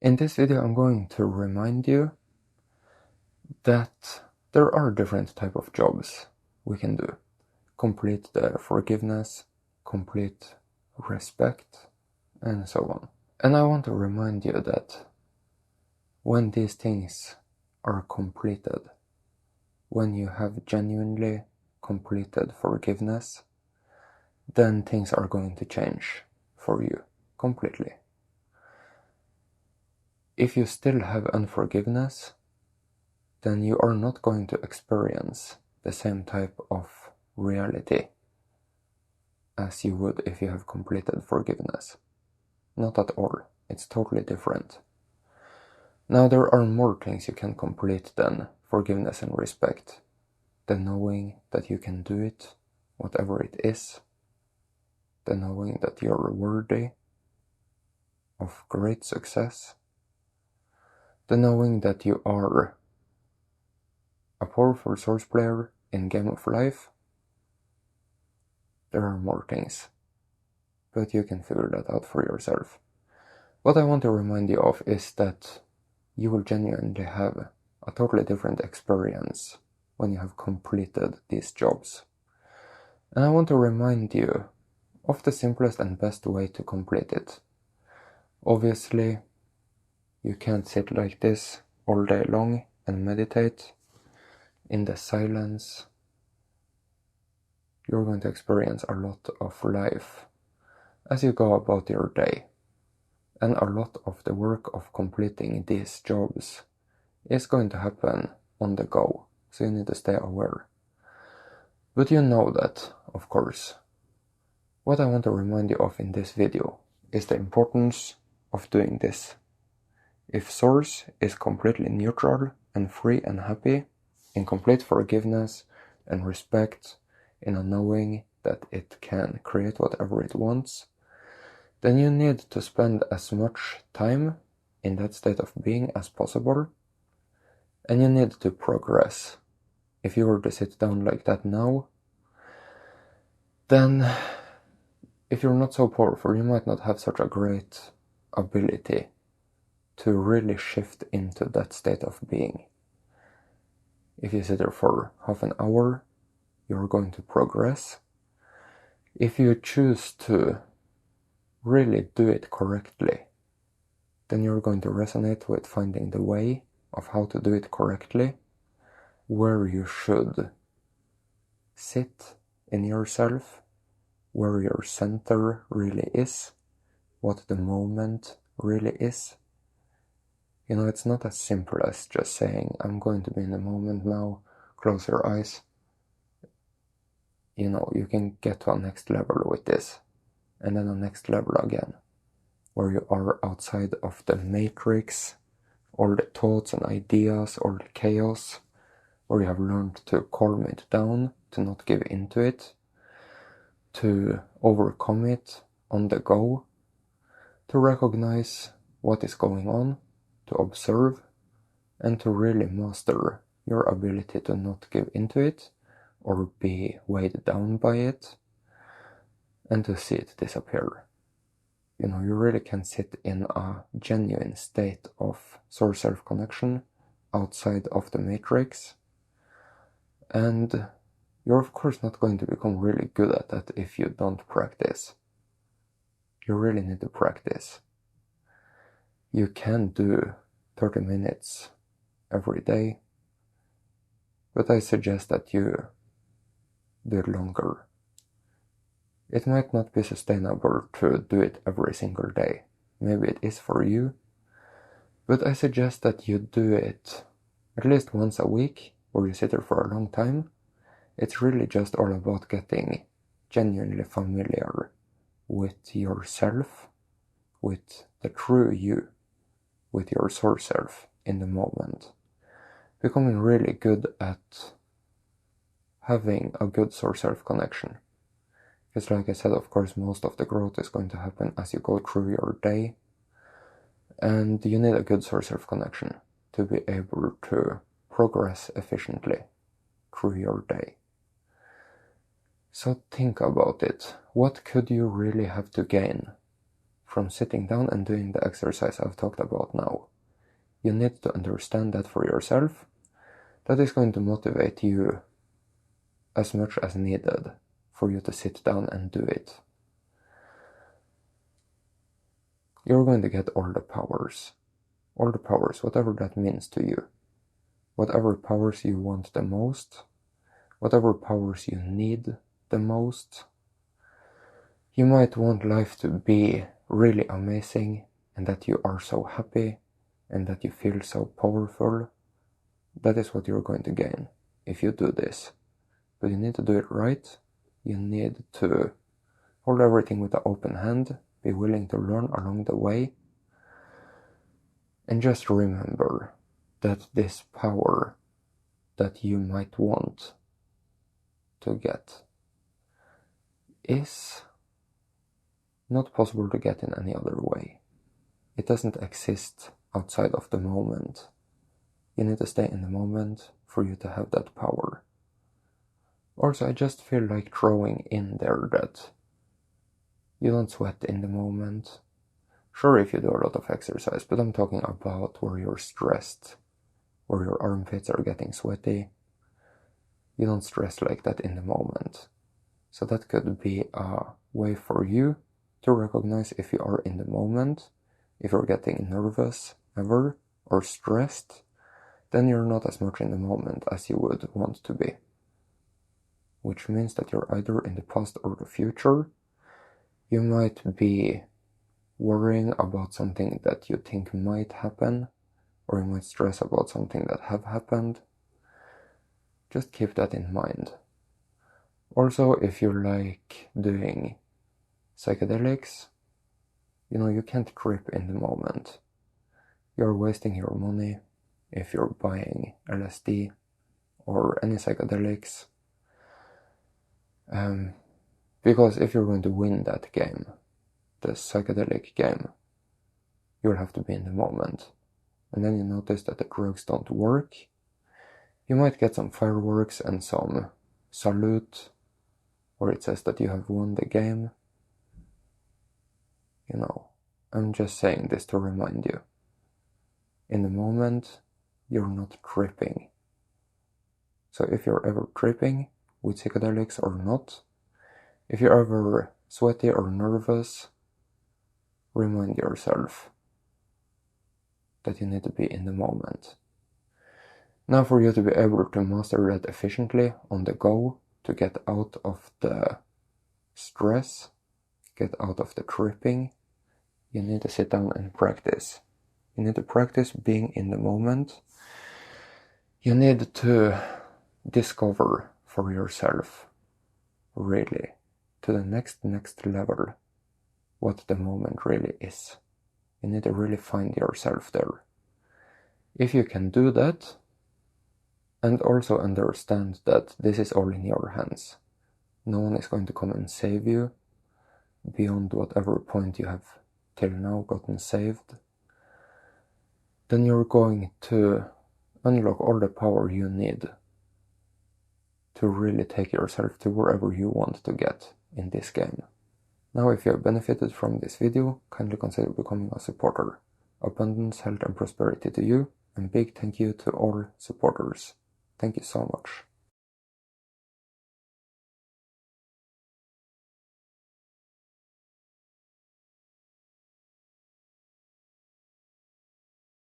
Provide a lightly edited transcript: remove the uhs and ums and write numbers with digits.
In this video, I'm going to remind you that there are different type of jobs we can do. Complete the forgiveness, complete respect, and so on. And I want to remind you that when these things are completed, when you have genuinely completed forgiveness, then things are going to change for you completely. If you still have unforgiveness, then you are not going to experience the same type of reality as you would if you have completed forgiveness. Not at all. It's totally different. Now there are more things you can complete than forgiveness and respect. The knowing that you can do it, whatever it is. The knowing that you're worthy of great success. The knowing that you are a powerful source player in game of life. There are more things, but you can figure that out for yourself. What I want to remind you of is that you will genuinely have a totally different experience when you have completed these jobs. And I want to remind you of the simplest and best way to complete it. Obviously, you can't sit like this all day long and meditate in the silence. You're going to experience a lot of life as you go about your day. And a lot of the work of completing these jobs is going to happen on the go, so you need to stay aware. But you know that, of course. What I want to remind you of in this video is the importance of doing this. If Source is completely neutral and free and happy, in complete forgiveness and respect, in a knowing that it can create whatever it wants, then you need to spend as much time in that state of being as possible, and you need to progress. If you were to sit down like that now, then if you're not so powerful, you might not have such a great ability to really shift into that state of being. If you sit there for half an hour, you're going to progress. If you choose to really do it correctly, then you're going to resonate with finding the way of how to do it correctly, where you should sit in yourself, where your center really is, what the moment really is. You know, it's not as simple as just saying, I'm going to be in the moment now, close your eyes. You know, you can get to a next level with this, and then a next level again, where you are outside of the matrix, all the thoughts and ideas, all the chaos, where you have learned to calm it down, to not give into it, to overcome it on the go, to recognize what is going on, to observe, and to really master your ability to not give into it or be weighed down by it, and to see it disappear. You know, you really can sit in a genuine state of source self-connection outside of the matrix, and you're of course not going to become really good at that if you don't practice. You really need to practice. You can do 30 minutes every day, but I suggest that you do it longer. It might not be sustainable to do it every single day. Maybe it is for you, but I suggest that you do it at least once a week, where you sit there for a long time. It's really just all about getting genuinely familiar with yourself, with the true you, with your source self in the moment. Becoming really good at having a good source self connection. Because like I said, of course, most of the growth is going to happen as you go through your day. And you need a good source self connection to be able to progress efficiently through your day. So think about it. What could you really have to gain from sitting down and doing the exercise I've talked about now. You need to understand that for yourself. That is going to motivate you as much as needed for you to sit down and do it. You're going to get all the powers, whatever that means to you. Whatever powers you want the most, whatever powers you need the most. You might want life to be really amazing, and that you are so happy, and that you feel so powerful. That is what you're going to gain if you do this. But you need to do it right. You need to hold everything with an open hand, be willing to learn along the way, and just remember that this power that you might want to get is not possible to get in any other way. It doesn't exist outside of the moment. You need to stay in the moment for you to have that power. Also, I just feel like throwing in there that you don't sweat in the moment. Sure, if you do a lot of exercise, but I'm talking about where you're stressed, where your armpits are getting sweaty. You don't stress like that in the moment. So that could be a way for you to recognize if you are in the moment. If you're getting nervous ever or stressed, then you're not as much in the moment as you would want to be. Which means that you're either in the past or the future. You might be worrying about something that you think might happen, or you might stress about something that have happened. Just keep that in mind. Also, if you like doing psychedelics, you can't grip in the moment. You're wasting your money if you're buying LSD or any psychedelics. Because if you're going to win that game, the psychedelic game, you'll have to be in the moment. And then you notice that the drugs don't work. You might get some fireworks and some salute, where it says that you have won the game. I'm just saying this to remind you. In the moment, you're not tripping. So if you're ever tripping with psychedelics or not, if you're ever sweaty or nervous, remind yourself that you need to be in the moment. Now, for you to be able to master that efficiently on the go, to get out of the stress, get out of the tripping, you need to sit down and practice. You need to practice being in the moment. You need to discover for yourself, really, to the next level, what the moment really is. You need to really find yourself there. If you can do that, and also understand that this is all in your hands. No one is going to come and save you beyond whatever point you have till now gotten saved. Then you're going to unlock all the power you need to really take yourself to wherever you want to get in this game. Now, if you have benefited from this video, kindly consider becoming a supporter. Abundance, health and prosperity to you, and big thank you to all supporters. Thank you so much.